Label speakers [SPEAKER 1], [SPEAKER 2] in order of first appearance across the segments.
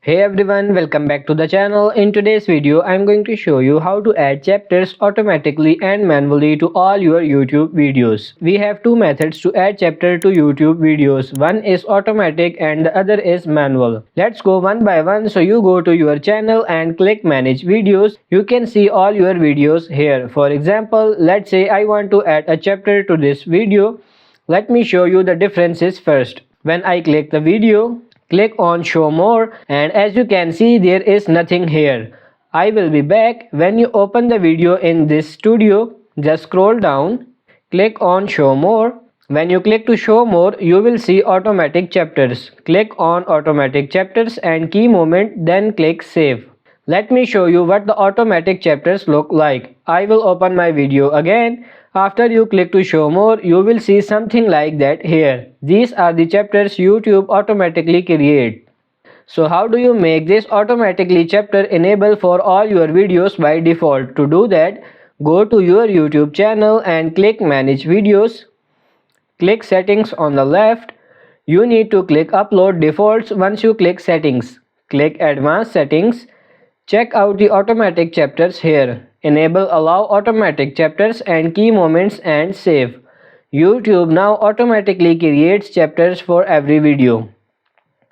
[SPEAKER 1] Hey everyone, welcome back to the channel. In today's video, I'm going to show you how to add chapters automatically and manually to all your YouTube videos. We have two methods to add chapter to YouTube videos. One is automatic and the other is manual. Let's go one by one. So you go to your channel and click manage videos. You can see all your videos here. For example, let's say I want to add a chapter to this video. Let me show you the differences first. When I click the video, click on show more, and as you can see there is nothing here. I will be back. When you open the video in this studio, just scroll down, click on show more. When you click to show more, you will see automatic chapters. Click on automatic chapters and key moment, then click save. Let me show you what the automatic chapters look like. I will open my video again. After you click to show more, you will see something like that here. These are the chapters YouTube automatically create. So how do you make this automatically chapter enable for all your videos by default? To do that, go to your YouTube channel and click manage videos. Click settings on the left. You need to click upload defaults. Once you click settings, click advanced settings. Check out the automatic chapters here. Enable allow automatic chapters and key moments and save. YouTube now automatically creates chapters for every video.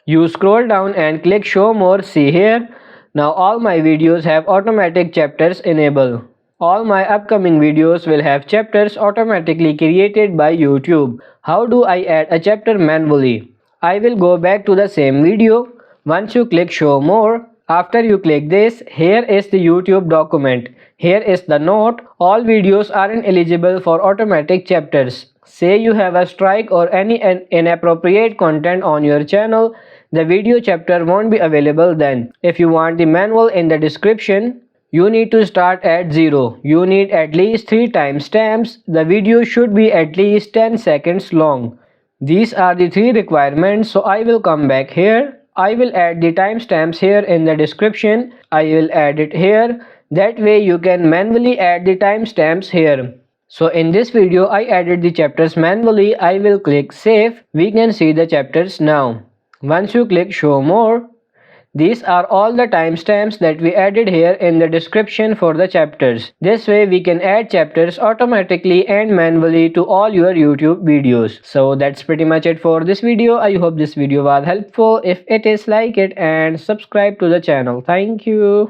[SPEAKER 1] You scroll down and click show more. See here. Now all my videos have automatic chapters enabled. All my upcoming videos will have chapters automatically created by YouTube. How do I add a chapter manually? I will go back to the same video. Once you click show more, after you click this, here is the YouTube document. Here is the note. All videos aren't eligible for automatic chapters. Say you have a strike or any inappropriate content on your channel, the video chapter won't be available then. If you want the manual in the description, you need to start at 0. You need at least 3 timestamps. The video should be at least 10 seconds long. These are the 3 requirements, so I will come back here. I will add the timestamps here in the description. I will add it here. That way you can manually add the timestamps here. So in this video I added the chapters manually. I will click save. We can see the chapters now. Once you click show more, these are all the timestamps that we added here in the description for the chapters. This way we can add chapters automatically and manually to all your YouTube videos. So that's pretty much it for this video. I hope this video was helpful. If it is, like it and subscribe to the channel. Thank you.